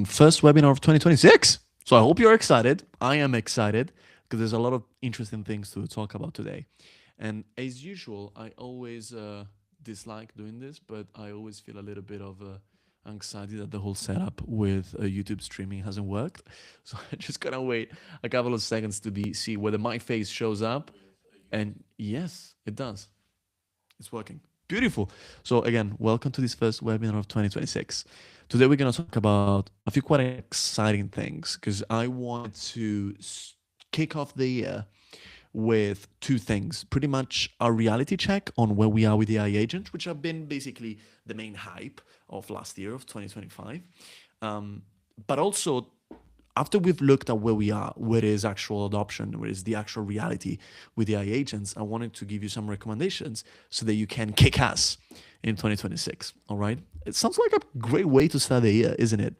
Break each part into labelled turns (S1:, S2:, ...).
S1: First webinar of 2026. So I hope you're excited. I am excited because there's a lot of interesting things to talk about today. And as usual, I always dislike doing this, but I always feel a little bit of anxiety that the whole setup with YouTube streaming hasn't worked. So I just gotta wait a couple of seconds to see whether my face shows up. And yes, it does. It's working. Beautiful. So again, welcome to this first webinar of 2026. Today we're going to talk about a few quite exciting things because I wanted to kick off the year with two things. Pretty much a reality check on where we are with AI agents, which have been basically the main hype of last year of 2025. But also after we've looked at where we are, where is actual adoption, where is the actual reality with AI agents, I wanted to give you some recommendations so that you can kick ass in 2026. All right. It sounds like a great way to start the year, isn't it?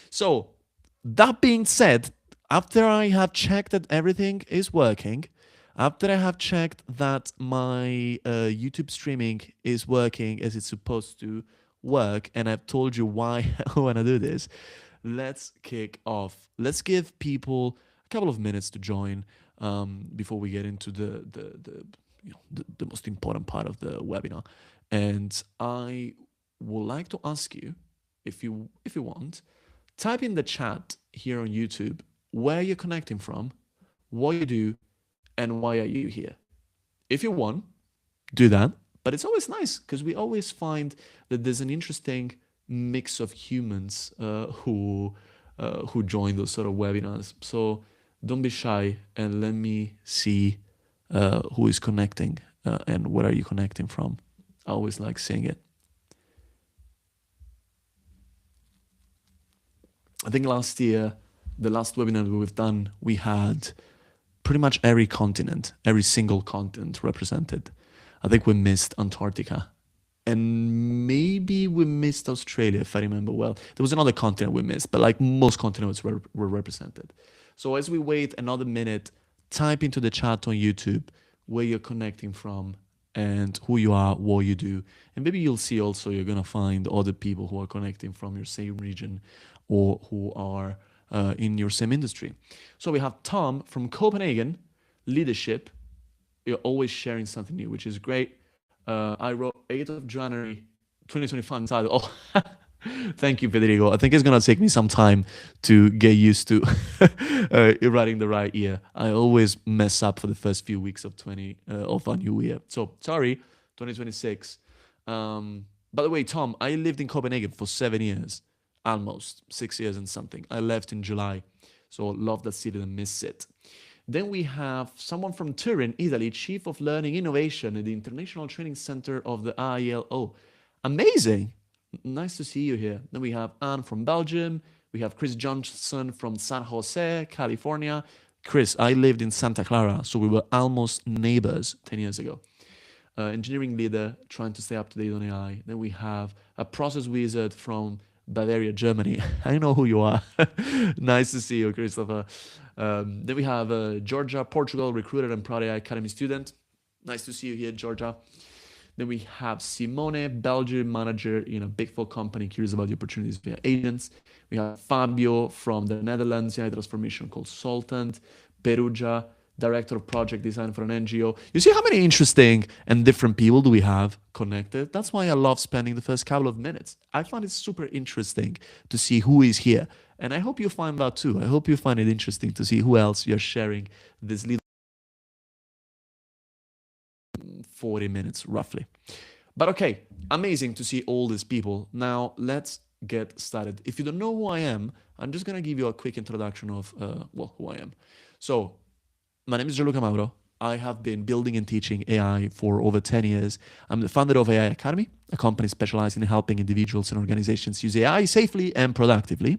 S1: So, that being said, after I have checked that everything is working, after I have checked that my YouTube streaming is working as it's supposed to work, and I've told you why I want to do this, let's kick off. Let's give people a couple of minutes to join before we get into the most important part of the webinar. And I would like to ask you, if you want, type in the chat here on YouTube where you're connecting from, what you do, and why are you here. If you want, do that. But it's always nice because we always find that there's an interesting mix of humans who join those sort of webinars. So don't be shy and let me see who is connecting and where are you connecting from. I always like seeing it. I think last year, the last webinar that we've done, we had pretty much every continent, every single continent represented. I think we missed Antarctica. And maybe we missed Australia, if I remember well. There was another continent we missed, but like most continents were represented. So as we wait another minute, type into the chat on YouTube where you're connecting from and who you are, what you do. And maybe you'll see also you're going to find other people who are connecting from your same region or who are in your same industry. So we have Tom from Copenhagen, leadership. You're always sharing something new, which is great. I wrote 8th of January 2025 title. Oh, thank you, Federico. I think it's going to take me some time to get used to writing the right year. I always mess up for the first few weeks of a new year. So sorry, 2026. By the way, Tom, I lived in Copenhagen for 7 years, almost 6 years and something. I left in July. So love that city and miss it. Then we have someone from Turin, Italy, Chief of Learning Innovation at the International Training Center of the ILO. Amazing. Nice to see you here. Then we have Anne from Belgium. We have Chris Johnson from San Jose, California. Chris, I lived in Santa Clara, so we were almost neighbors 10 years ago. Engineering leader, trying to stay up to date on AI. Then we have a process wizard from Bavaria, Germany. I know who you are. Nice to see you, Christopher. Then we have Georgia, Portugal, recruiter and Proud AI Academy student. Nice to see you here, Georgia. Then we have Simone, Belgium manager in a big four company, curious about the opportunities via agents. We have Fabio from the Netherlands, AI transformation consultant. Perugia, director of project design for an NGO. You see how many interesting and different people do we have connected? That's why I love spending the first couple of minutes. I find it super interesting to see who is here. And I hope you find that too. I hope you find it interesting to see who else you're sharing this little 40 minutes roughly. But okay, amazing to see all these people. Now let's get started. If you don't know who I am, I'm just going to give you a quick introduction of who I am. So my name is Gianluca Mauro. I have been building and teaching AI for over 10 years. I'm the founder of AI Academy, a company specializing in helping individuals and organizations use AI safely and productively,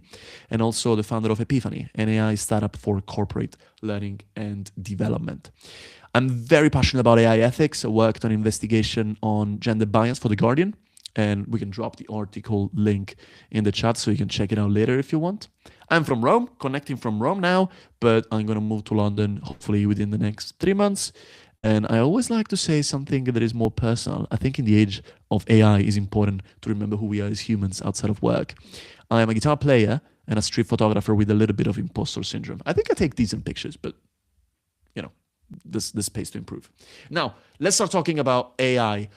S1: and also the founder of Epiphany, an AI startup for corporate learning and development. I'm very passionate about AI ethics. I worked on investigation on gender bias for The Guardian, and we can drop the article link in the chat so you can check it out later if you want. I'm from Rome, connecting from Rome now, but I'm going to move to London hopefully within the next 3 months. And I always like to say something that is more personal. I think in the age of AI, it's important to remember who we are as humans outside of work. I am a guitar player, and a street photographer with a little bit of imposter syndrome. I think I take decent pictures, but you know, this pays to improve. Now, let's start talking about AI.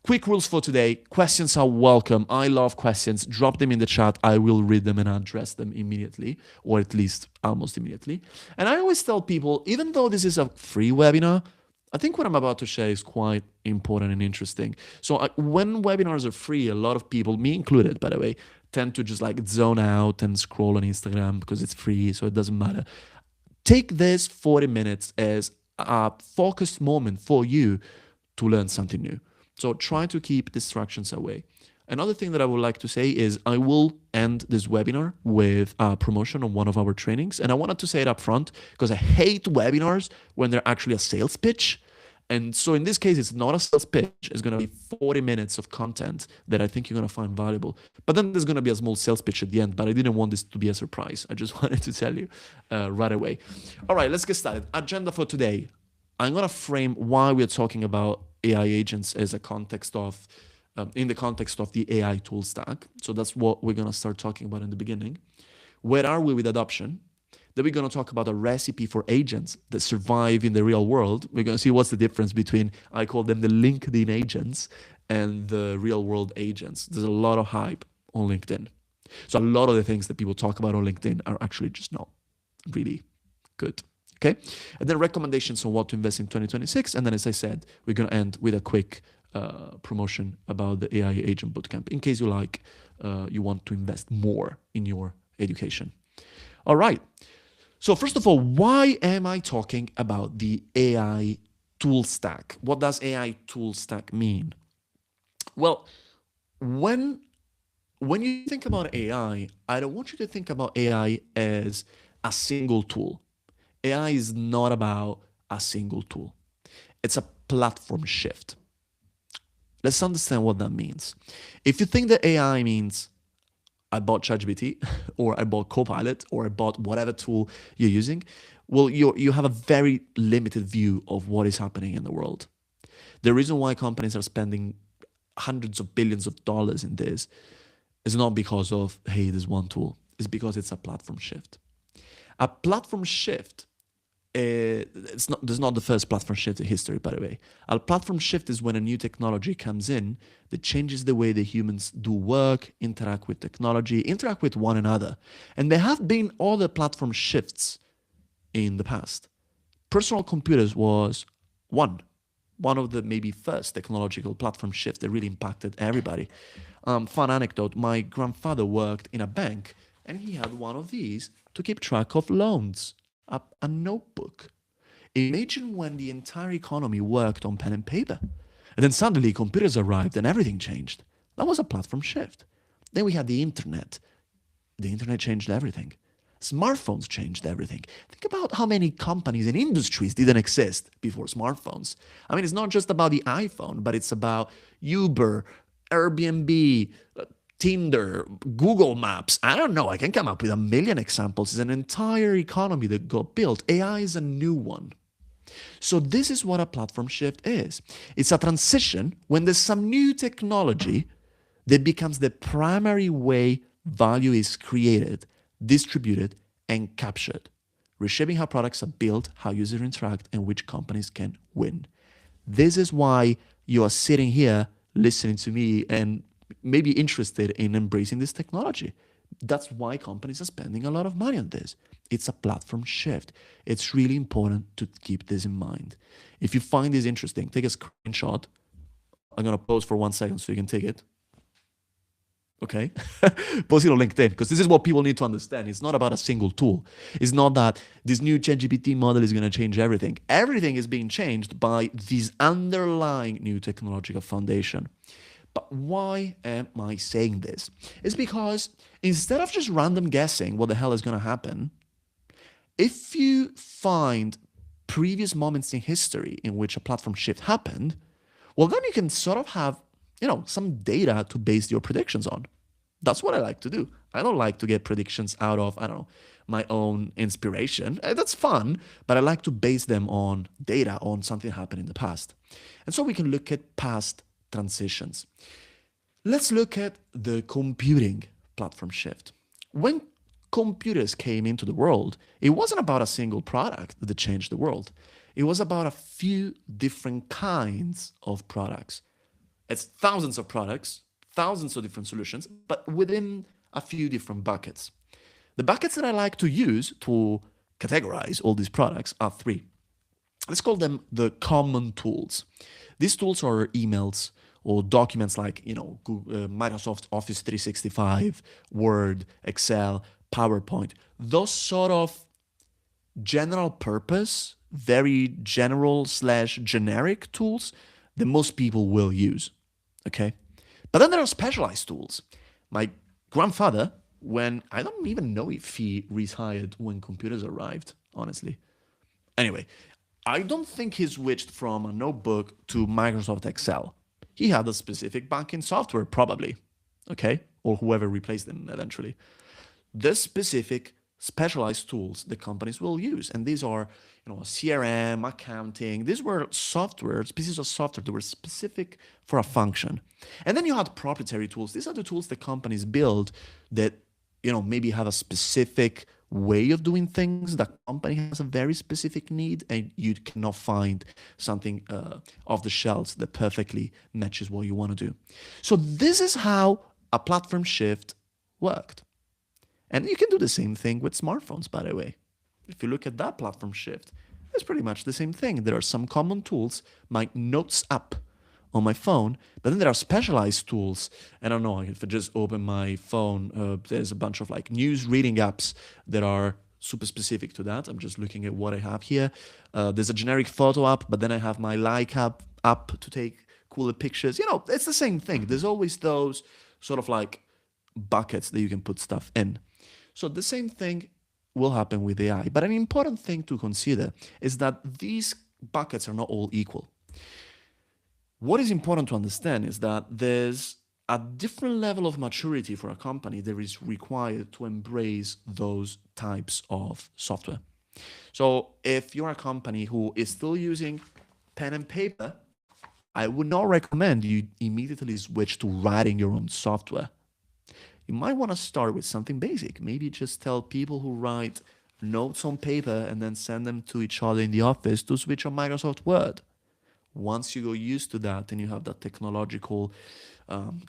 S1: Quick rules for today. Questions are welcome. I love questions. Drop them in the chat. I will read them and address them immediately, or at least almost immediately. And I always tell people, even though this is a free webinar, I think what I'm about to share is quite important and interesting. So when webinars are free, a lot of people, me included, by the way, tend to just like zone out and scroll on Instagram because it's free, so it doesn't matter. Take this 40 minutes as a focused moment for you to learn something new. So try to keep distractions away. Another thing that I would like to say is I will end this webinar with a promotion on one of our trainings. And I wanted to say it up front because I hate webinars when they're actually a sales pitch. And so in this case, it's not a sales pitch. It's going to be 40 minutes of content that I think you're going to find valuable. But then there's going to be a small sales pitch at the end. But I didn't want this to be a surprise. I just wanted to tell you right away. All right, let's get started. Agenda for today. I'm going to frame why we're talking about AI agents as a context of, in the context of the AI tool stack. So that's what we're going to start talking about in the beginning. Where are we with adoption? Then we're going to talk about a recipe for agents that survive in the real world. We're going to see what's the difference between, I call them the LinkedIn agents and the real world agents. There's a lot of hype on LinkedIn. So a lot of the things that people talk about on LinkedIn are actually just not really good. Okay. And then recommendations on what to invest in 2026. And then, as I said, we're going to end with a quick promotion about the AI agent bootcamp in case you want to invest more in your education. All right. So first of all, why am I talking about the AI tool stack? What does AI tool stack mean? Well, when you think about AI, I don't want you to think about AI as a single tool. AI is not about a single tool. It's a platform shift. Let's understand what that means. If you think that AI means I bought ChatGPT or I bought Copilot or I bought whatever tool you're using, well, you have a very limited view of what is happening in the world. The reason why companies are spending hundreds of billions of dollars in this is not because of, hey, there's one tool. It's because it's a platform shift. A platform shift, this is not the first platform shift in history, by the way. A platform shift is when a new technology comes in that changes the way the humans do work, interact with technology, interact with one another. And there have been other platform shifts in the past. Personal computers was one of the maybe first technological platform shifts that really impacted everybody. Fun anecdote, my grandfather worked in a bank and he had one of these to keep track of loans. A notebook. Imagine when the entire economy worked on pen and paper. And then suddenly computers arrived and everything changed. That was a platform shift. Then we had the internet. The internet changed everything. Smartphones changed everything. Think about how many companies and industries didn't exist before smartphones. I mean, it's not just about the iPhone, but it's about Uber, Airbnb, Tinder, Google Maps. I don't know. I can come up with a million examples. It's an entire economy that got built. AI is a new one. So this is what a platform shift is. It's a transition when there's some new technology that becomes the primary way value is created, distributed, and captured, reshaping how products are built, how users interact, and which companies can win. This is why you are sitting here listening to me and maybe interested in embracing this technology. That's why companies are spending a lot of money on this. It's a platform shift. It's really important to keep this in mind. If you find this interesting, take a screenshot. I'm going to pause for 1 second so you can take it. Okay? Post it on LinkedIn because this is what people need to understand. It's not about a single tool. It's not that this new ChatGPT model is going to change everything. Everything is being changed by this underlying new technological foundation. But why am I saying this? It's because instead of just random guessing what the hell is going to happen, if you find previous moments in history in which a platform shift happened, well, then you can sort of have, some data to base your predictions on. That's what I like to do. I don't like to get predictions out of, my own inspiration. That's fun, but I like to base them on data, on something that happened in the past. And so we can look at past transitions. Let's look at the computing platform shift. When computers came into the world, it wasn't about a single product that changed the world. It was about a few different kinds of products. It's thousands of products, thousands of different solutions, but within a few different buckets. The buckets that I like to use to categorize all these products are three. Let's call them the common tools. These tools are emails or documents like, Microsoft Office 365, Word, Excel, PowerPoint. Those sort of general purpose, very general slash generic tools that most people will use. Okay. But then there are specialized tools. My grandfather, when I don't even know if he retired when computers arrived, honestly. Anyway, I don't think he switched from a notebook to Microsoft Excel. He had a specific banking software, probably, okay, or whoever replaced them eventually. The specific specialized tools the companies will use, and these are, CRM, accounting. These were software, pieces of software that were specific for a function. And then you had proprietary tools. These are the tools that companies build that, maybe have a specific way of doing things. The company has a very specific need, and you cannot find something off the shelves that perfectly matches what you want to do. So this is how a platform shift worked. And you can do the same thing with smartphones, by the way. If you look at that platform shift, it's pretty much the same thing. There are some common tools, my notes app on my phone, but then there are specialized tools. I don't know, if I just open my phone, there's a bunch of like news reading apps that are super specific to that. I'm just looking at what I have here. There's a generic photo app, but then I have my like app to take cooler pictures. It's the same thing. There's always those sort of like buckets that you can put stuff in. So the same thing will happen with AI. But an important thing to consider is that these buckets are not all equal. What is important to understand is that there's a different level of maturity for a company that is required to embrace those types of software. So if you're a company who is still using pen and paper, I would not recommend you immediately switch to writing your own software. You might want to start with something basic. Maybe just tell people who write notes on paper and then send them to each other in the office to switch on Microsoft Word. Once you go used to that and you have that technological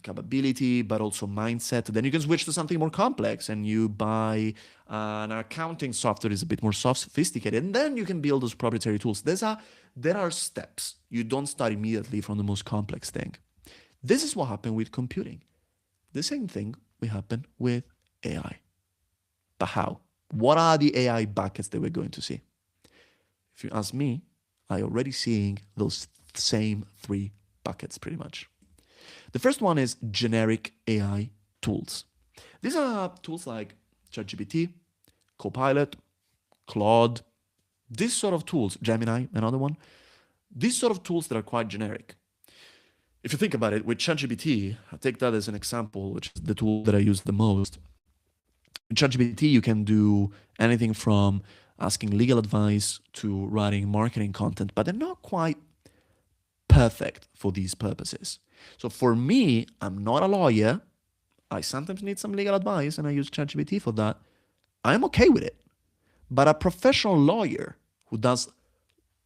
S1: capability, but also mindset, then you can switch to something more complex and you buy an accounting software that is a bit more sophisticated, and then you can build those proprietary tools. There are steps. You don't start immediately from the most complex thing. This is what happened with computing. The same thing will happen with AI. But how? What are the AI buckets that we're going to see? If you ask me, I'm already seeing those same three buckets pretty much. The first one is generic AI tools. These are tools like ChatGPT, Copilot, Claude, these sort of tools, Gemini, another one, these sort of tools that are quite generic. If you think about it, with ChatGPT, I take that as an example, which is the tool that I use the most. In ChatGPT, you can do anything from asking legal advice to writing marketing content, but they're not quite perfect for these purposes. So for me, I'm not a lawyer. I sometimes need some legal advice, and I use ChatGPT for that. I'm okay with it. But a professional lawyer who does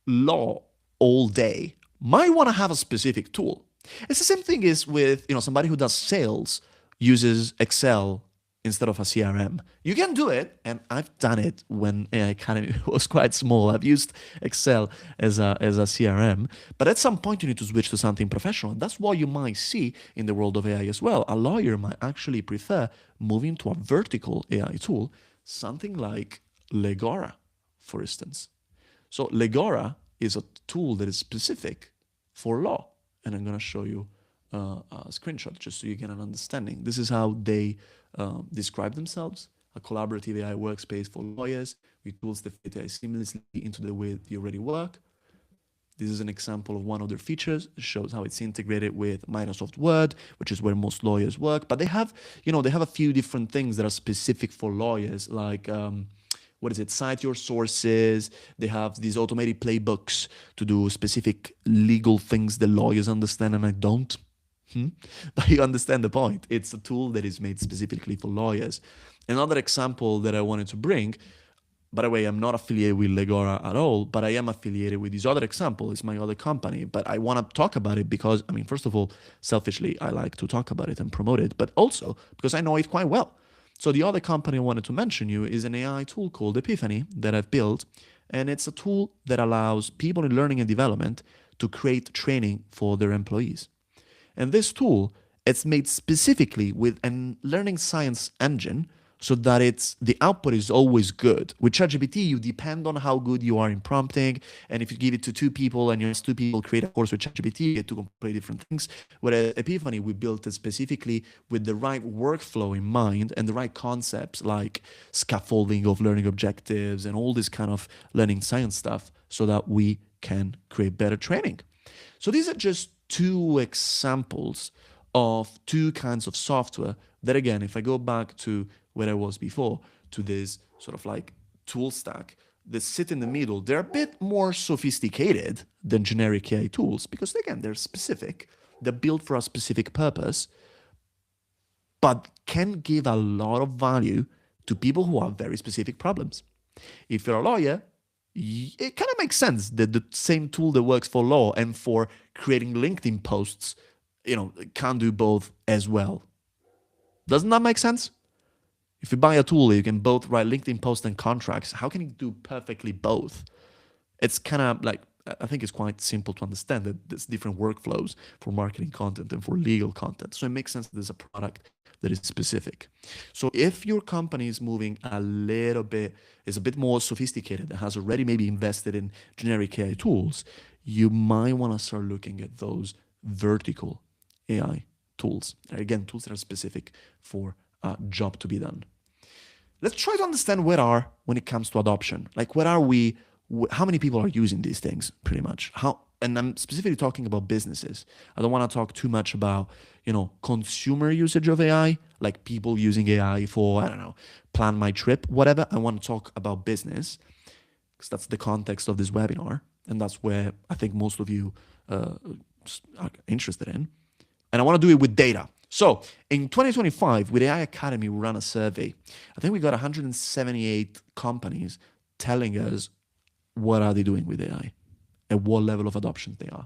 S1: law all day might want to have a specific tool. It's the same thing as with somebody who does sales uses Excel instead of a CRM. You can do it, and I've done it when AI Academy was quite small. I've used Excel as a CRM, but at some point you need to switch to something professional. And that's what you might see in the world of AI as well. A lawyer might actually prefer moving to a vertical AI tool, something like Legora, for instance. So Legora is a tool that is specific for law. And I'm going to show you a screenshot just so you get an understanding. This is how they describe themselves: a collaborative AI workspace for lawyers with tools that fit AI seamlessly into the way they already work. This is an example of one of their features. It shows how it's integrated with Microsoft Word, which is where most lawyers work. But they have a few different things that are specific for lawyers, like cite your sources. They have these automated playbooks to do specific legal things that lawyers understand and I don't. But you understand the point. It's a tool that is made specifically for lawyers. Another example that I wanted to bring, by the way, I'm not affiliated with Legora at all, but I am affiliated with this other example. It's my other company, but I want to talk about it because, I mean, first of all, selfishly, I like to talk about it and promote it, but also because I know it quite well. So the other company I wanted to mention you is an AI tool called Epiphany that I've built, and it's a tool that allows people in learning and development to create training for their employees. And this tool, it's made specifically with a learning science engine so that the output is always good. With ChatGPT, you depend on how good you are in prompting. And if you give it to two people and you ask two people create a course with ChatGPT, you get two completely different things. Whereas Epiphany, we built it specifically with the right workflow in mind and the right concepts like scaffolding of learning objectives and all this kind of learning science stuff so that we can create better training. So these are just two examples of two kinds of software that, again, if I go back to where I was before, to this sort of like tool stack that sit in the middle, they're a bit more sophisticated than generic AI tools because, again, they're specific. They're built for a specific purpose, but can give a lot of value to people who have very specific problems. If you're a lawyer, it kind of makes sense that the same tool that works for law and for creating LinkedIn posts, can do both as well. Doesn't that make sense? If you buy a tool, you can both write LinkedIn posts and contracts. How can you do perfectly both? It's kind of like, I think it's quite simple to understand that there's different workflows for marketing content and for legal content. So it makes sense that there's a product that is specific. So if your company is moving a little bit, is a bit more sophisticated and has already maybe invested in generic AI tools, you might want to start looking at those vertical AI tools. Again, tools that are specific for a job to be done. Let's try to understand when it comes to adoption, like where are we, how many people are using these things pretty much? And I'm specifically talking about businesses. I don't want to talk too much about, consumer usage of AI, like people using AI for, I don't know, plan my trip, whatever. I want to talk about business because that's the context of this webinar. And that's where I think most of you are interested in. And I want to do it with data. So in 2025, with AI Academy, we ran a survey. I think we got 178 companies telling us what are they doing with AI and what level of adoption they are.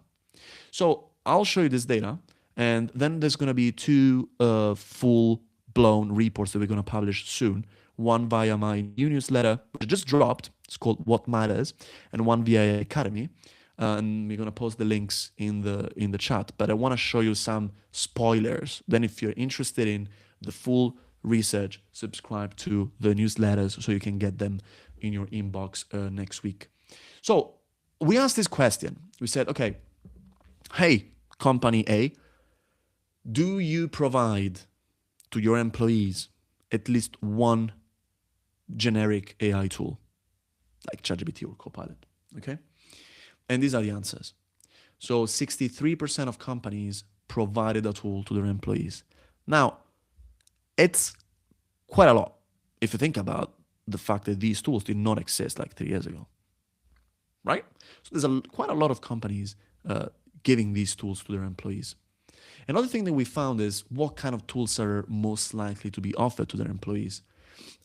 S1: So I'll show you this data. And then there's going to be two full-blown reports that we're going to publish soon. One via my new newsletter, which just dropped. It's called What Matters. And one via Academy. And we're going to post the links in the chat. But I want to show you some spoilers. Then if you're interested in the full research, subscribe to the newsletters so you can get them in your inbox next week. So we asked this question. We said, okay, hey, company A, do you provide to your employees at least one generic AI tool like ChatGPT or Copilot? Okay. And these are the answers. So 63% of companies provided a tool to their employees. Now, it's quite a lot if you think about the fact that these tools did not exist like 3 years ago, right? So there's quite a lot of companies giving these tools to their employees. Another thing that we found is what kind of tools are most likely to be offered to their employees.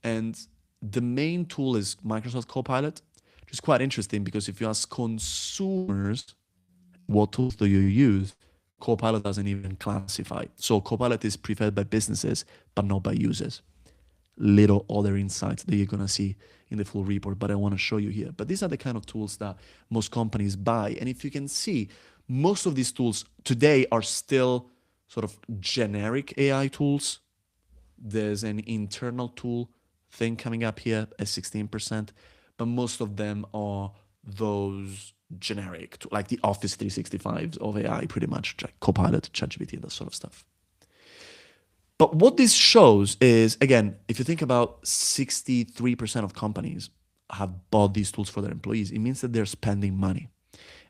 S1: And the main tool is Microsoft Copilot, which is quite interesting because if you ask consumers what tools do you use, Copilot doesn't even classify. So Copilot is preferred by businesses, but not by users. Little other insights that you're going to see in the full report, but I want to show you here. But these are the kind of tools that most companies buy. And if you can see, most of these tools today are still sort of generic AI tools. There's an internal tool thing coming up here at 16%, but most of them are those generic, like the Office 365s of AI, pretty much, like Copilot, ChatGPT, that sort of stuff. But what this shows is, again, if you think about 63% of companies have bought these tools for their employees, it means that they're spending money.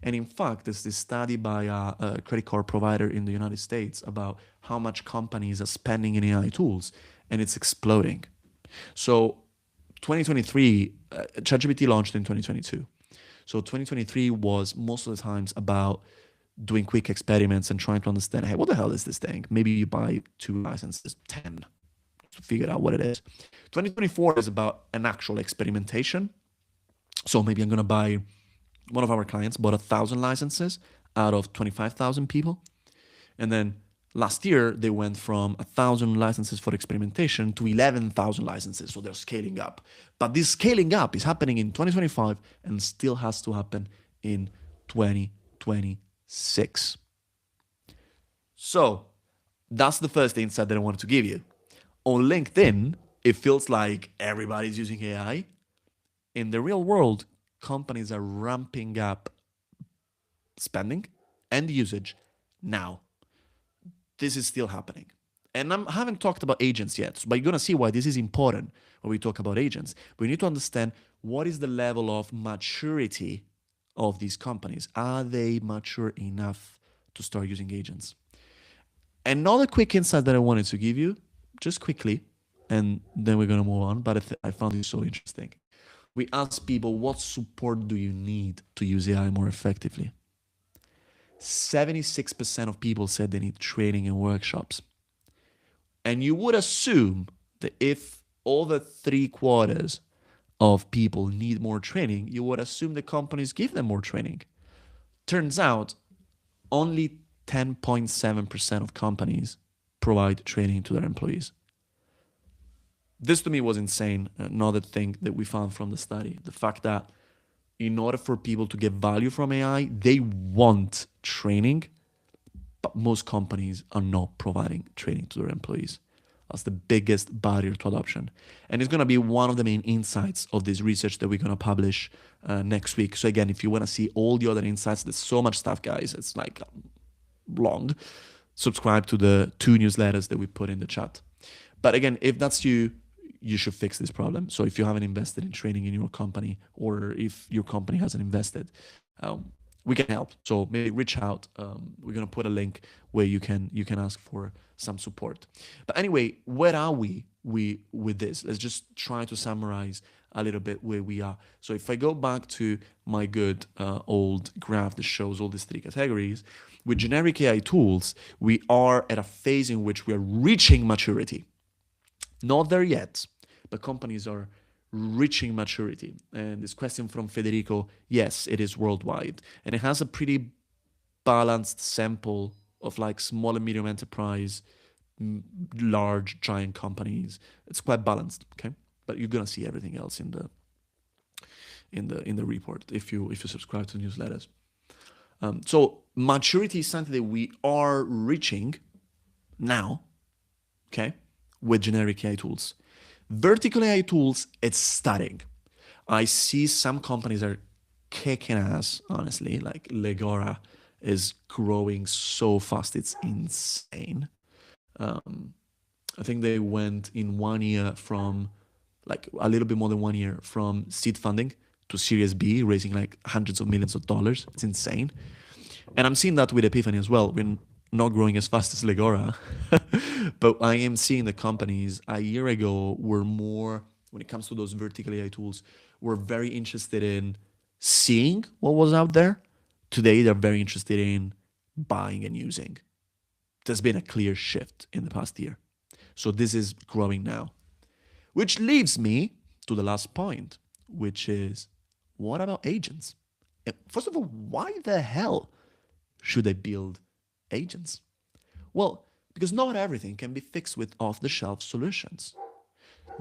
S1: And in fact, there's this study by a credit card provider in the United States about how much companies are spending in AI tools, and it's exploding. So 2023, ChatGPT launched in 2022. So 2023 was most of the times about doing quick experiments and trying to understand, hey, what the hell is this thing? Maybe you buy 2 licenses, 10. to figure out what it is. 2024 is about an actual experimentation. So maybe I'm going to buy, one of our clients bought 1,000 licenses out of 25,000 people. And then last year, they went from 1,000 licenses for experimentation to 11,000 licenses. So they're scaling up. But this scaling up is happening in 2025 and still has to happen in 2026. So that's the first insight that I wanted to give you. On LinkedIn, it feels like everybody's using AI. In the real world, companies are ramping up spending and usage now. This is still happening. And I haven't talked about agents yet, but you're going to see why this is important when we talk about agents. We need to understand what is the level of maturity of these companies. Are they mature enough to start using agents? Another quick insight that I wanted to give you, just quickly, and then we're going to move on, but I found it so interesting. We ask people, what support do you need to use AI more effectively? 76% of people said they need training and workshops. And you would assume that if over 3/4 of people need more training, you would assume the companies give them more training. Turns out only 10.7% of companies provide training to their employees. This to me was insane. Another thing that we found from the study, the fact that in order for people to get value from AI, they want training, but most companies are not providing training to their employees. That's the biggest barrier to adoption. And it's going to be one of the main insights of this research that we're going to publish next week. So again, if you want to see all the other insights, there's so much stuff, guys. It's like long. Subscribe to the 2 newsletters that we put in the chat. But again, if that's you, you should fix this problem. So if you haven't invested in training in your company, or if your company hasn't invested, we can help. So maybe reach out. We're gonna put a link where you can ask for some support. But anyway, where are we with this? Let's just try to summarize a little bit where we are. So if I go back to my good old graph that shows all these 3 categories, with generic AI tools, we are at a phase in which we are reaching maturity. Not there yet, but companies are reaching maturity. And this question from Federico, yes, it is worldwide. And it has a pretty balanced sample of like small and medium enterprise, large, giant companies. It's quite balanced, okay? But you're gonna see everything else in the report if you subscribe to the newsletters. So maturity is something that we are reaching now, okay, with generic AI tools. Vertical AI tools, it's starting. I see some companies are kicking ass, honestly. Like Legora is growing so fast, it's insane. I think they went in 1 year from like a little bit more than 1 year from seed funding to Series B, raising like hundreds of millions of dollars. It's insane. And I'm seeing that with Epiphany as well. We're not growing as fast as Legora, but I am seeing the companies a year ago were more, when it comes to those vertical AI tools, were very interested in seeing what was out there. Today, they're very interested in buying and using. There's been a clear shift in the past year. So this is growing now, which leads me to the last point, which is, what about agents? First of all, why the hell should I build agents? Well, because not everything can be fixed with off-the-shelf solutions.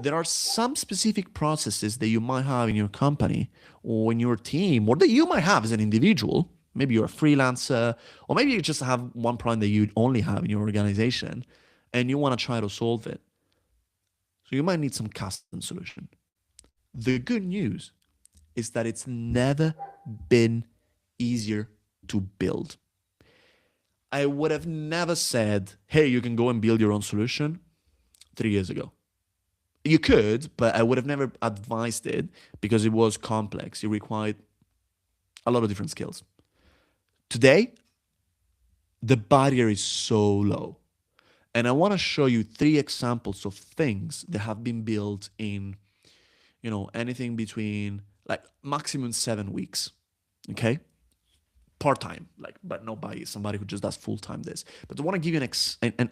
S1: There are some specific processes that you might have in your company or in your team, or that you might have as an individual. Maybe you're a freelancer, or maybe you just have one problem that you only have in your organization and you want to try to solve it. So you might need some custom solution. The good news is that it's never been easier to build. I would have never said, hey, you can go and build your own solution 3 years ago. You could, but I would have never advised it because it was complex. It required a lot of different skills. Today, the barrier is so low. And I want to show you 3 examples of things that have been built in, anything between like maximum 7 weeks. Okay? part-time, like, but not by somebody who just does full-time this. But I want to give you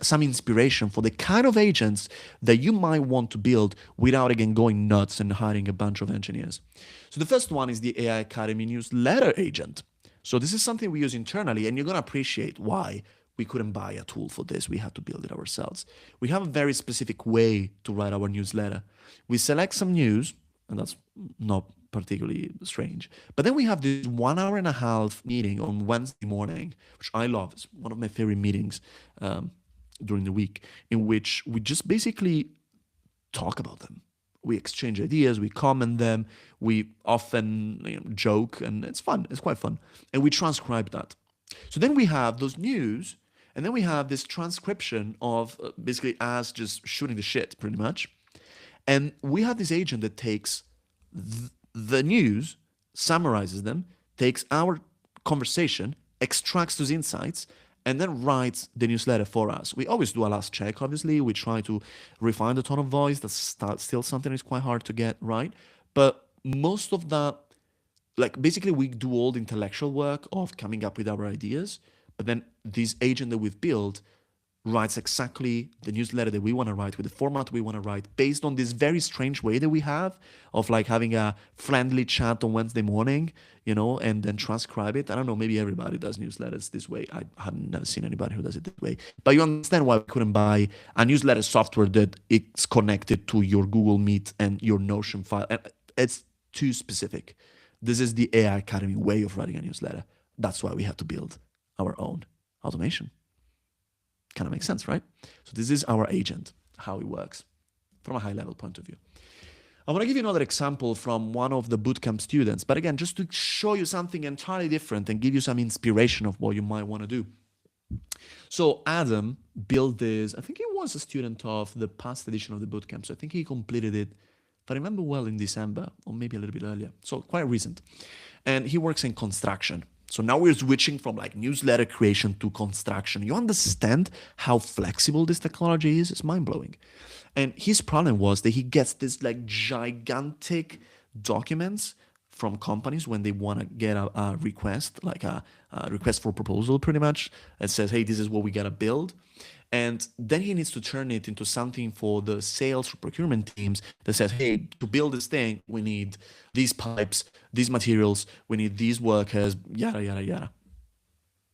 S1: some inspiration for the kind of agents that you might want to build without, again, going nuts and hiring a bunch of engineers. So the first one is the AI Academy newsletter agent. So this is something we use internally, and you're going to appreciate why we couldn't buy a tool for this. We had to build it ourselves. We have a very specific way to write our newsletter. We select some news, and that's not particularly strange. But then we have this 1.5 hour meeting on Wednesday morning, which I love. It's one of my favorite meetings during the week, in which we just basically talk about them. We exchange ideas, we comment them, we often joke, and it's fun. It's quite fun. And we transcribe that. So then we have those news, and then we have this transcription of basically us just shooting the shit, pretty much. And we have this agent that takes the news, summarizes them, takes our conversation, extracts those insights, and then writes the newsletter for us. We always do a last check, obviously. We try to refine the tone of voice. That's still something that's quite hard to get right. But most of that, like, basically we do all the intellectual work of coming up with our ideas. But then this agent that we've built writes exactly the newsletter that we want to write with the format we want to write, based on this very strange way that we have of like having a friendly chat on Wednesday morning, and then transcribe it. I don't know, maybe everybody does newsletters this way. I have never seen anybody who does it this way. But you understand why we couldn't buy a newsletter software that it's connected to your Google Meet and your Notion file. And it's too specific. This is the AI Academy way of writing a newsletter. That's why we had to build our own automation. Kind of makes sense, right? So this is our agent, how it works from a high level point of view. I want to give you another example from one of the bootcamp students, but again, just to show you something entirely different and give you some inspiration of what you might want to do. So Adam built this, I think he was a student of the past edition of the bootcamp. So I think he completed it, if I remember well, in December, or maybe a little bit earlier. So quite recent. And he works in construction. So now we're switching from like newsletter creation to construction. You understand how flexible this technology is? It's mind-blowing. And his problem was that he gets this like gigantic documents from companies when they want to get a request, like a request for proposal pretty much. It says, hey, this is what we got to build. And then he needs to turn it into something for the sales or procurement teams that says, hey, to build this thing, we need these pipes, these materials, we need these workers, yada, yada, yada.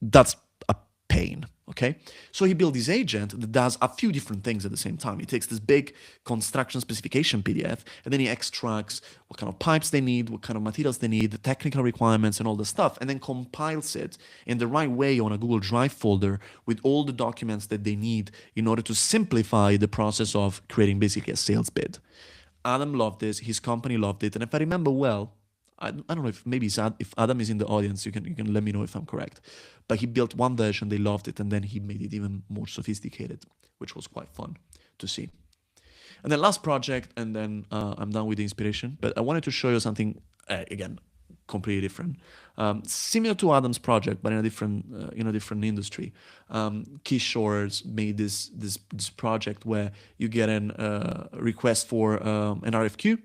S1: That's a pain, okay? So he built this agent that does a few different things at the same time. He takes this big construction specification PDF, and then he extracts what kind of pipes they need, what kind of materials they need, the technical requirements and all the stuff, and then compiles it in the right way on a Google Drive folder with all the documents that they need in order to simplify the process of creating basically a sales bid. Adam loved this, his company loved it, and if I remember well, I don't know if maybe if Adam is in the audience, you can let me know if I'm correct. But he built one version, they loved it, and then he made it even more sophisticated, which was quite fun to see. And then last project, and then I'm done with the inspiration. But I wanted to show you something, again, completely different. Similar to Adam's project, but in a different industry. Kishores made this project where you get a request for an RFQ.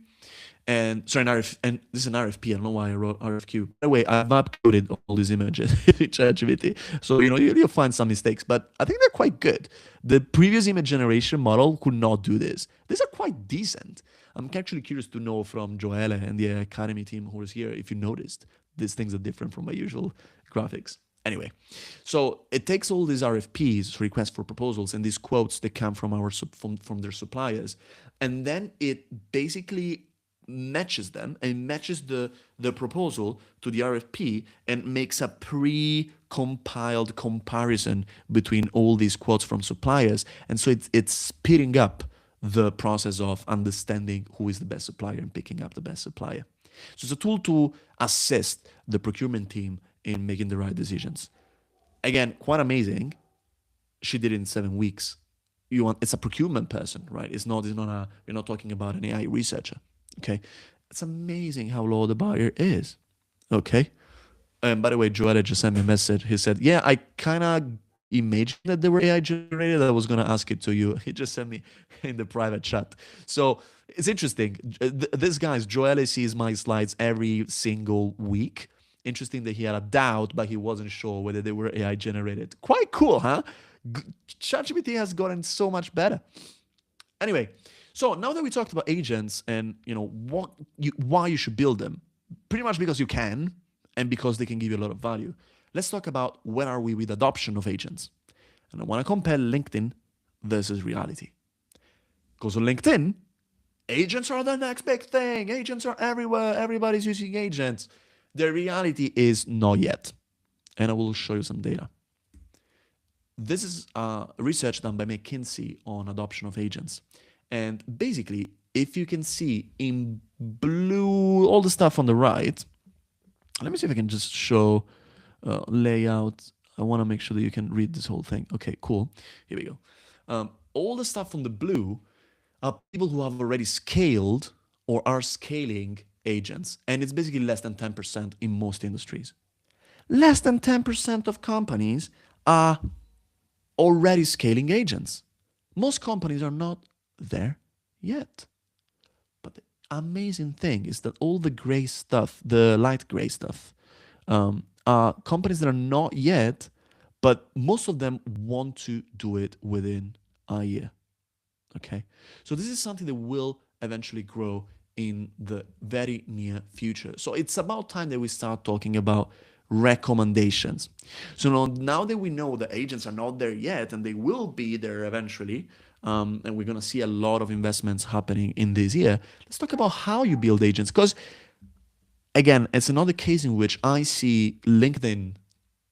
S1: And sorry, and this is an RFP. I don't know why I wrote RFQ. By the way, I've uploaded all these images in ChatGPT, so you'll find some mistakes, but I think they're quite good. The previous image generation model could not do this. These are quite decent. I'm actually curious to know from Joelle and the Academy team who is here if you noticed these things are different from my usual graphics. Anyway, so it takes all these RFPs, requests for proposals, and these quotes that come from from their suppliers, and then it basically matches them and matches the proposal to the RFP and makes a pre-compiled comparison between all these quotes from suppliers. And so it's speeding up the process of understanding who is the best supplier and picking up the best supplier. So it's a tool to assist the procurement team in making the right decisions. Again, quite amazing. She did it in 7 weeks. It's a procurement person, right? We're not talking about an AI researcher. Okay, it's amazing how low the bar is. Okay, and by the way, Joelle just sent me a message. He said, "Yeah, I kind of imagined that they were AI generated. I was gonna ask it to you." He just sent me in the private chat. So it's interesting. This guy's Joelle sees my slides every single week, Interesting that he had a doubt, but he wasn't sure whether they were AI generated. Quite cool, huh? ChatGPT has gotten so much better. Anyway, so now that we talked about agents and why you should build them, pretty much because you can and because they can give you a lot of value. Let's talk about where are we with adoption of agents. And I want to compare LinkedIn versus reality. Because on LinkedIn, agents are the next big thing. Agents are everywhere. Everybody's using agents. The reality is not yet. And I will show you some data. This is research done by McKinsey on adoption of agents. And basically, if you can see in blue, all the stuff on the right, let me see if I can just show layout. I want to make sure that you can read this whole thing. Okay, cool. Here we go. All the stuff on the blue are people who have already scaled or are scaling agents. And it's basically less than 10% in most industries. Less than 10% of companies are already scaling agents. Most companies are not there yet. But the amazing thing is that all the gray stuff, the light gray stuff, are companies that are not yet, but most of them want to do it within a year. Okay, so this is something that will eventually grow in the very near future. So it's about time that we start talking about recommendations. So now that we know the agents are not there yet and they will be there eventually, and we're going to see a lot of investments happening in this year, let's talk about how you build agents. Because again, it's another case in which I see LinkedIn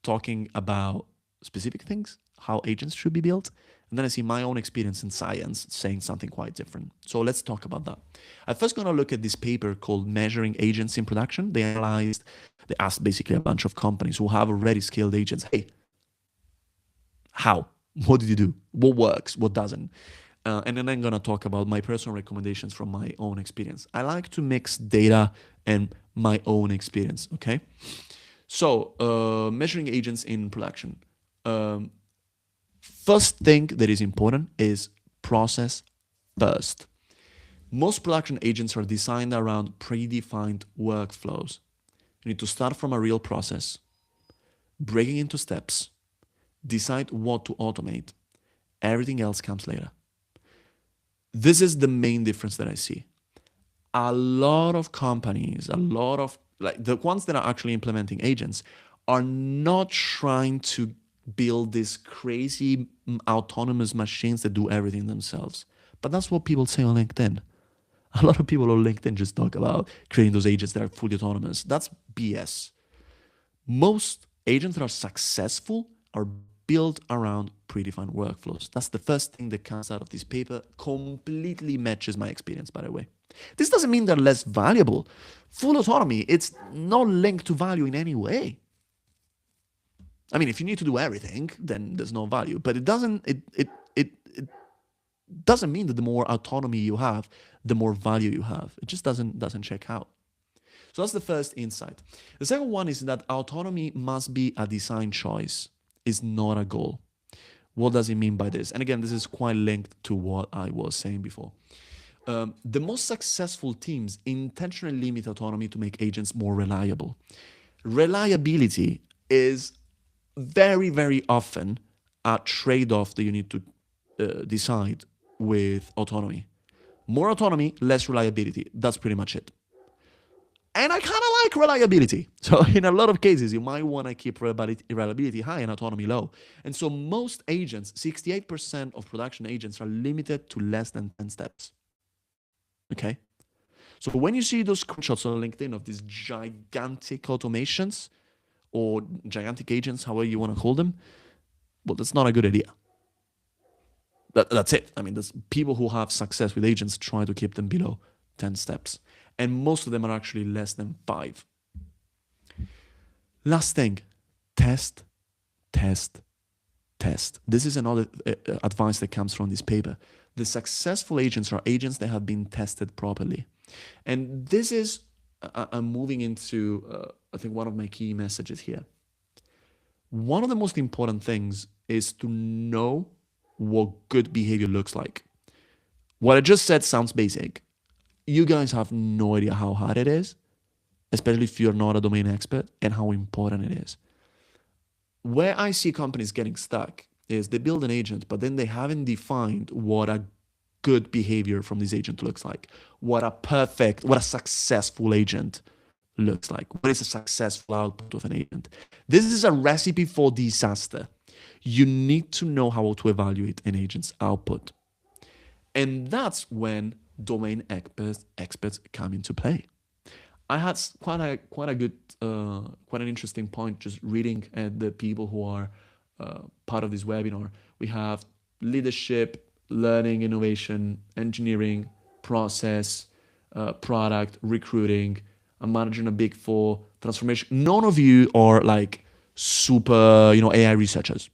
S1: talking about specific things, how agents should be built. And then I see my own experience in science saying something quite different. So let's talk about that. I'm first going to look at this paper called Measuring Agents in Production. They asked basically a bunch of companies who have already scaled agents, hey, how? What did you do? What works? What doesn't? And then I'm going to talk about my personal recommendations from my own experience. I like to mix data and my own experience, okay? So measuring agents in production. First thing that is important is process first. Most production agents are designed around predefined workflows. You need to start from a real process, breaking into steps, decide what to automate. Everything else comes later. This is the main difference that I see. A lot of companies, like the ones that are actually implementing agents, are not trying to build these crazy autonomous machines that do everything themselves. But that's what people say on LinkedIn. A lot of people on LinkedIn just talk about creating those agents that are fully autonomous. That's BS. Most agents that are successful are built around predefined workflows. That's the first thing that comes out of this paper. Completely matches my experience, by the way. This doesn't mean they're less valuable. Full autonomy, it's not linked to value in any way. I mean, if you need to do everything, then there's no value. But it doesn't mean that the more autonomy you have, the more value you have. It just doesn't check out. So that's the first insight. The second one is that autonomy must be a design choice. It's not a goal. What does it mean by this? And again, this is quite linked to what I was saying before. The most successful teams intentionally limit autonomy to make agents more reliable. Reliability is very, very often a trade-off that you need to decide with autonomy. More autonomy, less reliability. That's pretty much it. And I kind of like reliability. So in a lot of cases, you might want to keep reliability high and autonomy low. And so most agents, 68% of production agents are limited to less than 10 steps. Okay? So when you see those screenshots on LinkedIn of these gigantic automations or gigantic agents, however you want to call them, well, that's not a good idea. That's it. I mean, there's people who have success with agents try to keep them below 10 steps. And most of them are actually less than 5. Last thing, test, test, test. This is another advice that comes from this paper. The successful agents are agents that have been tested properly. And this is, I'm moving into, I think, one of my key messages here. One of the most important things is to know what good behavior looks like. What I just said sounds basic. You guys have no idea how hard it is. especially if you're not a domain expert, and how important it is. Where I see companies getting stuck is they build an agent, but then they haven't defined what a good behavior from this agent looks like, what a successful agent looks like, what is a successful output of an agent. This is a recipe for disaster. You need to know how to evaluate an agent's output. And that's when domain experts come into play. I had quite a good, quite an interesting point just reading at the people who are part of this webinar. We have leadership, learning, innovation, engineering, process, product, recruiting. I'm managing a big four, transformation. None of you are like super, AI researchers.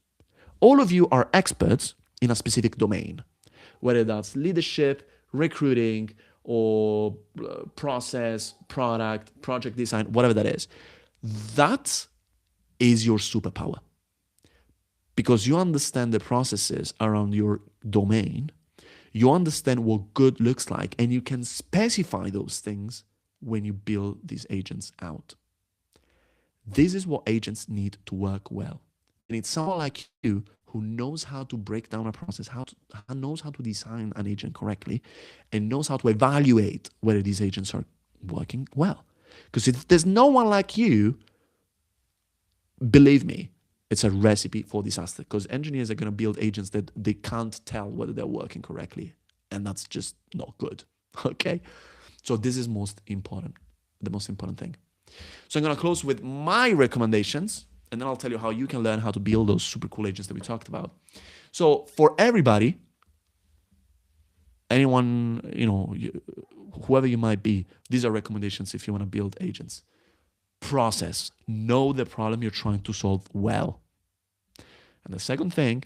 S1: All of you are experts in a specific domain, whether that's leadership, recruiting, or process, product, project design, whatever that is. That is your superpower. Because you understand the processes around your domain, you understand what good looks like, and you can specify those things when you build these agents out. This is what agents need to work well. And it's someone like you who knows how to break down a process, knows how to design an agent correctly, and knows how to evaluate whether these agents are working well. Because if there's no one like you, believe me, it's a recipe for disaster, because engineers are going to build agents that they can't tell whether they're working correctly. And that's just not good. Okay? So this is the most important thing. So I'm going to close with my recommendations, and then I'll tell you how you can learn how to build those super cool agents that we talked about. So for everybody, anyone, whoever you might be, these are recommendations if you want to build agents. Process. Know the problem you're trying to solve well. And the second thing,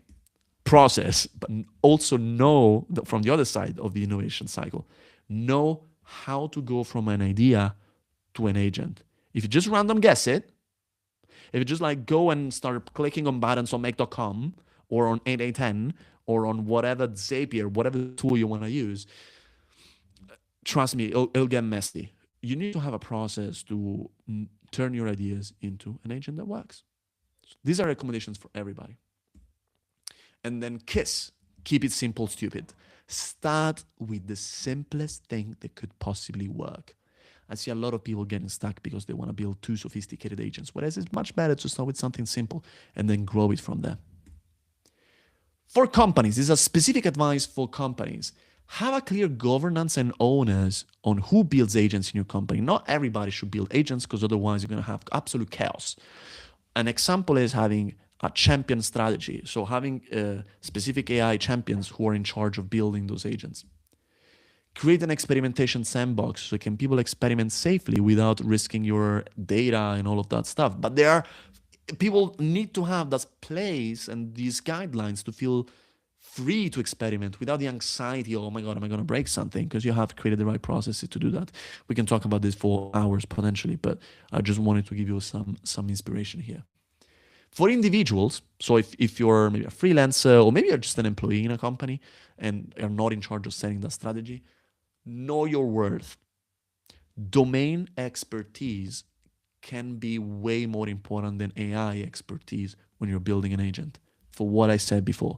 S1: process, but also know that from the other side of the innovation cycle, know how to go from an idea to an agent. If you just random guess it, if you just like go and start clicking on buttons on make.com or on 8810 or on whatever Zapier, whatever tool you want to use, trust me, it'll get messy. You need to have a process to turn your ideas into an agent that works. So these are recommendations for everybody. And then KISS, keep it simple, stupid. Start with the simplest thing that could possibly work. I see a lot of people getting stuck because they want to build too sophisticated agents, whereas it's much better to start with something simple and then grow it from there. For companies, this is a specific advice for companies. Have a clear governance and owners on who builds agents in your company. Not everybody should build agents, because otherwise you're going to have absolute chaos. An example is having a champion strategy. So having specific AI champions who are in charge of building those agents. Create an experimentation sandbox so can people experiment safely without risking your data and all of that stuff. But people need to have that place and these guidelines to feel free to experiment without the anxiety, oh my God, am I going to break something? Because you have created the right processes to do that. We can talk about this for hours potentially, but I just wanted to give you some inspiration here. For individuals, so if you're maybe a freelancer or maybe you're just an employee in a company and are not in charge of setting that strategy, know your worth. Domain expertise can be way more important than AI expertise when you're building an agent. For what I said before,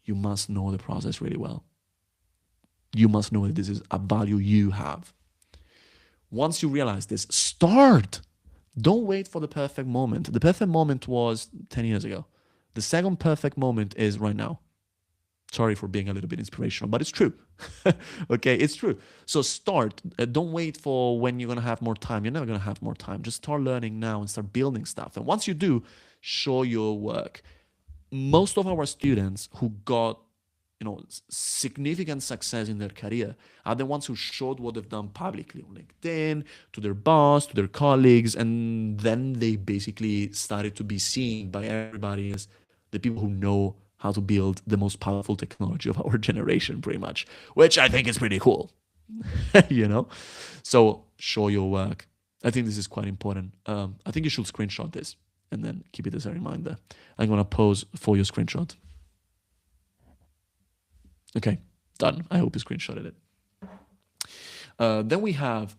S1: you must know the process really well. You must know that this is a value you have. Once you realize this, start. Don't wait for the perfect moment. The perfect moment was 10 years ago. The second perfect moment is right now. Sorry for being a little bit inspirational, but it's true. Okay, it's true. So start. Don't wait for when you're going to have more time. You're never going to have more time. Just start learning now and start building stuff. And once you do, show your work. Most of our students who got significant success in their career are the ones who showed what they've done publicly on LinkedIn, to their boss, to their colleagues, and then they basically started to be seen by everybody as the people who know how to build the most powerful technology of our generation, pretty much, which I think is pretty cool. So show your work. I think this is quite important. I think you should screenshot this and then keep it as a reminder. I'm going to pause for your screenshot. Okay, done. I hope you screenshotted it. Then we have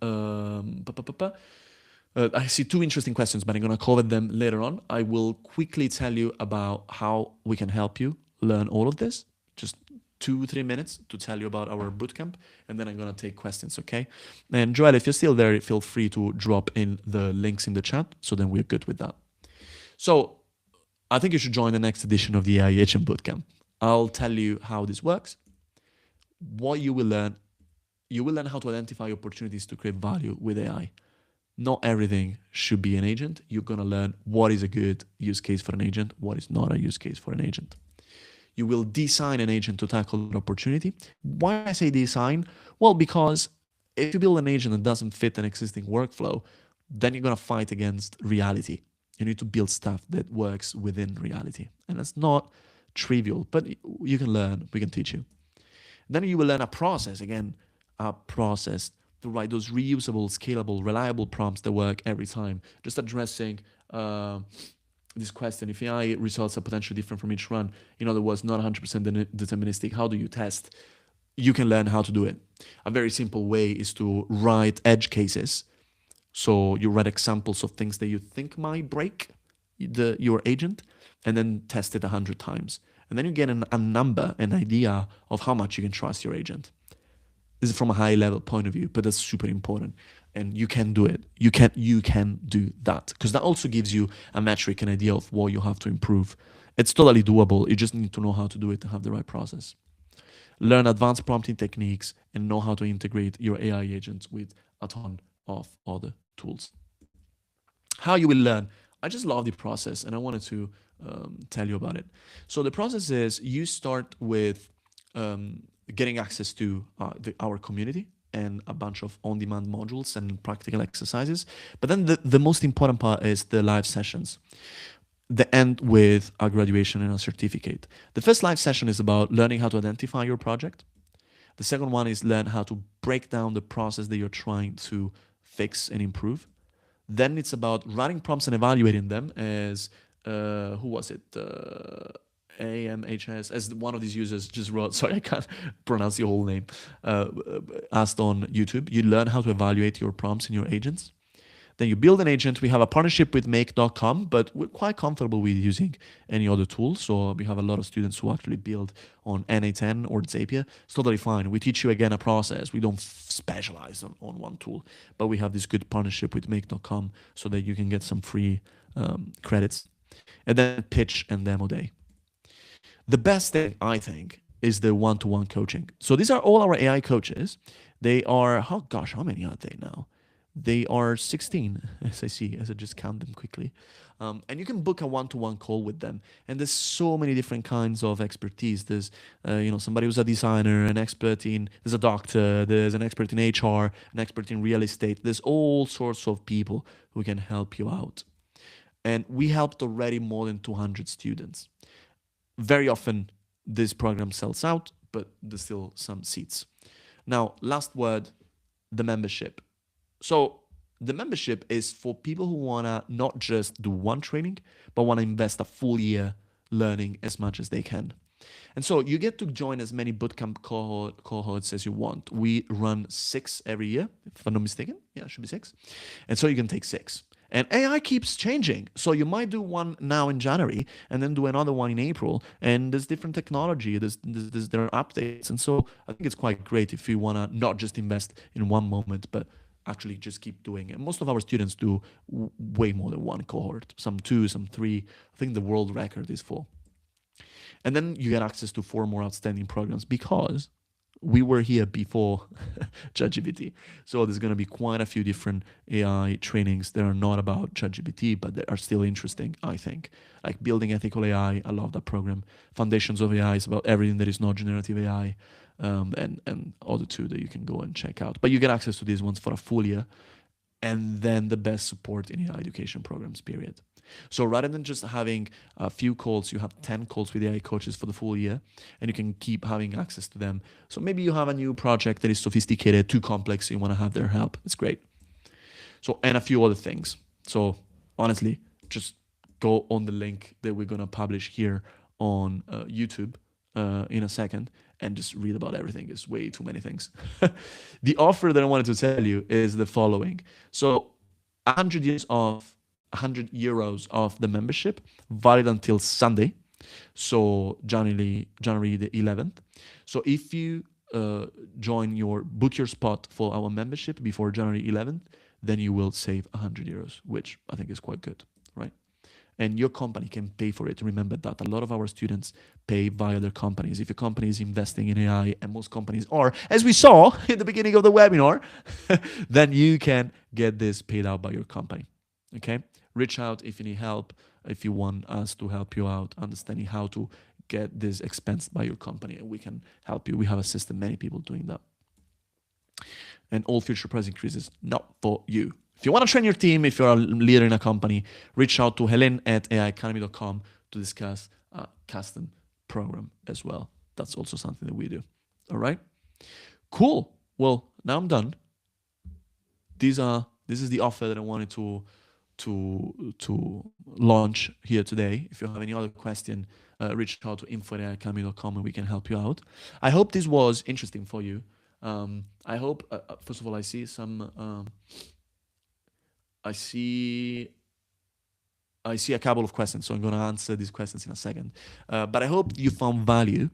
S1: I see two interesting questions, but I'm going to cover them later on. I will quickly tell you about how we can help you learn all of this. Just 2-3 minutes to tell you about our bootcamp, and then I'm going to take questions, okay? And Joel, if you're still there, feel free to drop in the links in the chat, so then we're good with that. So I think you should join the next edition of the AI Agent Bootcamp. I'll tell you how this works, what you will learn. You will learn how to identify opportunities to create value with AI. Not everything should be an agent. You're going to learn what is a good use case for an agent, what is not a use case for an agent. You will design an agent to tackle an opportunity. Why I say design? Well, because if you build an agent that doesn't fit an existing workflow, then you're going to fight against reality. You need to build stuff that works within reality. And that's not trivial, but you can learn, we can teach you. Then you will learn a process, again, a process to write those reusable, scalable, reliable prompts that work every time. Just addressing this question, if AI results are potentially different from each run, in other words, not 100% deterministic, how do you test? You can learn how to do it. A very simple way is to write edge cases. So you write examples of things that you think might break your agent, and then test it 100 times. And then you get a number, an idea of how much you can trust your agent. This is from a high level point of view, but that's super important. And you can do it. You can do that, because that also gives you a metric, an idea of what you have to improve. It's totally doable. You just need to know how to do it and have the right process. Learn advanced prompting techniques and know how to integrate your AI agents with a ton of other tools. How you will learn. I just love the process, and I wanted to tell you about it. So the process is you start with getting access to our community and a bunch of on-demand modules and practical exercises. But then the most important part is the live sessions. They end with a graduation and a certificate. The first live session is about learning how to identify your project. The second one is learn how to break down the process that you're trying to fix and improve. Then it's about writing prompts and evaluating them as, who was it? AMHS, as one of these users just wrote, sorry, I can't pronounce the whole name, asked on YouTube. You learn how to evaluate your prompts and your agents. Then you build an agent. We have a partnership with make.com, but we're quite comfortable with using any other tool. So we have a lot of students who actually build on NA10 or Zapier. It's totally fine. We teach you again a process. We don't specialize on one tool, but we have this good partnership with make.com so that you can get some free credits. And then pitch and demo day. The best thing, I think, is the one-to-one coaching. So these are all our AI coaches. They are, oh gosh, how many are they now? They are 16, as I see, as I just count them quickly. And you can book a one-to-one call with them. And there's so many different kinds of expertise. There's, somebody who's a designer, an expert in, there's a doctor, there's an expert in HR, an expert in real estate. There's all sorts of people who can help you out. And we helped already more than 200 students. Very often, this program sells out, but there's still some seats. Now, last word, the membership. So the membership is for people who want to not just do one training, but want to invest a full year learning as much as they can. And so you get to join as many bootcamp cohorts as you want. We run 6 every year, if I'm not mistaken. Yeah, it should be 6. And so you can take 6. And AI keeps changing. So you might do one now in January and then do another one in April. And there's different technology, there are updates. And so I think it's quite great if you want to not just invest in one moment, but actually just keep doing it. Most of our students do way more than one cohort, some 2, some 3. I think the world record is 4. And then you get access to 4 more outstanding programs because we were here before ChatGPT. So there's going to be quite a few different AI trainings that are not about ChatGPT, but that are still interesting, I think. Like Building Ethical AI, I love that program. Foundations of AI is about everything that is not generative AI, and other 2 that you can go and check out. But you get access to these ones for a full year, and then the best support in AI education programs, period. So rather than just having a few calls, you have 10 calls with AI coaches for the full year, and you can keep having access to them. So maybe you have a new project that is sophisticated, too complex, you want to have their help. It's great. So, and a few other things. So honestly, just go on the link that we're going to publish here on YouTube in a second and just read about everything. It's way too many things. The offer that I wanted to tell you is the following. So €100 of the membership, valid until Sunday, so January the 11th. So if you book your spot for our membership before January 11th, then you will save €100, which I think is quite good, right? And your company can pay for it. Remember that a lot of our students pay via their companies. If your company is investing in AI, and most companies are, as we saw in the beginning of the webinar, then you can get this paid out by your company. Okay? Reach out if you need help, if you want us to help you out understanding how to get this expensed by your company, and we can help you. We have a system, many people doing that. And all future price increases not for you. If you want to train your team, if you're a leader in a company, reach out to helen@aiacademy.com to discuss a custom program as well. That's also something that we do. All right? Cool. Well, now I'm done. This is the offer that I wanted to launch here today. If you have any other question, reach out to info@aiacademy.com and we can help you out. I hope this was interesting for you. I hope, first of all, I see a couple of questions, so I'm going to answer these questions in a second. But I hope you found value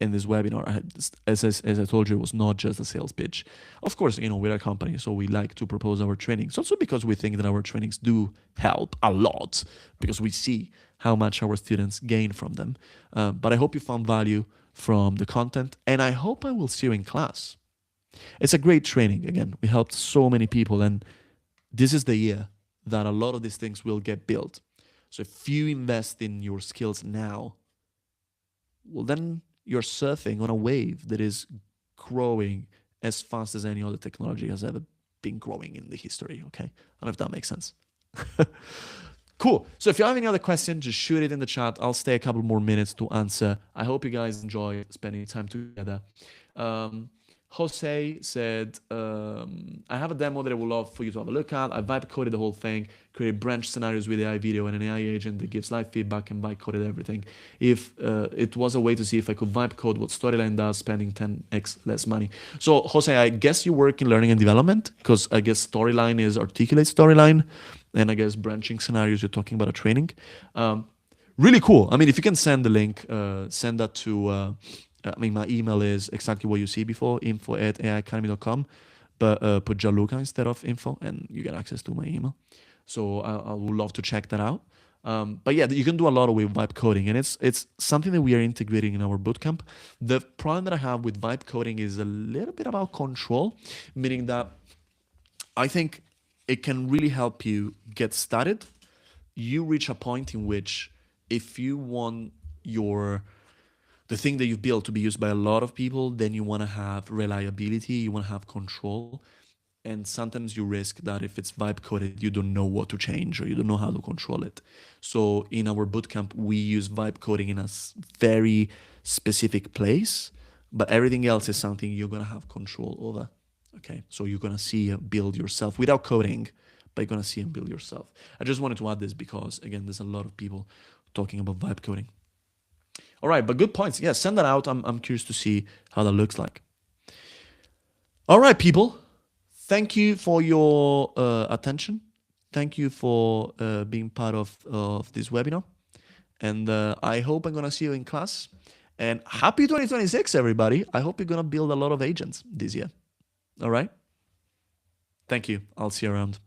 S1: in this webinar. As I told you, it was not just a sales pitch. Of course, we're a company, so we like to propose our trainings. Also because we think that our trainings do help a lot, because we see how much our students gain from them. But I hope you found value from the content, and I hope I will see you in class. It's a great training. Again, we helped so many people, and this is the year that a lot of these things will get built. So if you invest in your skills now, well, then you're surfing on a wave that is growing as fast as any other technology has ever been growing in the history, okay? I don't know if that makes sense. Cool. So if you have any other questions, just shoot it in the chat. I'll stay a couple more minutes to answer. I hope you guys enjoy spending time together. Jose said, I have a demo that I would love for you to have a look at. I vibe coded the whole thing, created branch scenarios with AI video and an AI agent that gives live feedback, and vibe coded everything. If it was a way to see if I could vibe code what Storyline does, spending 10x less money. So Jose, I guess you work in learning and development, because I guess Storyline is articulate Storyline, and I guess branching scenarios, you're talking about a training. Really cool. I mean, if you can send the link, send that to... my email is exactly what you see before, info@aiacademy.com, but put Gianluca instead of info, and you get access to my email. So I would love to check that out. But yeah, you can do a lot with vibe coding, and it's something that we are integrating in our bootcamp. The problem that I have with vibe coding is a little bit about control, meaning that I think it can really help you get started. You reach a point in which if you want the thing that you built to be used by a lot of people, then you want to have reliability, you want to have control. And sometimes you risk that if it's vibe coded, you don't know what to change or you don't know how to control it. So in our bootcamp, we use vibe coding in a very specific place, but everything else is something you're going to have control over. Okay, so you're going to see and build yourself without coding, but you're going to see and build yourself. I just wanted to add this because, again, there's a lot of people talking about vibe coding. All right, but good points. Yeah, send that out. I'm curious to see how that looks like. All right, people. Thank you for your attention. Thank you for being part of this webinar. And I hope I'm going to see you in class. And happy 2026, everybody. I hope you're going to build a lot of agents this year. All right? Thank you. I'll see you around.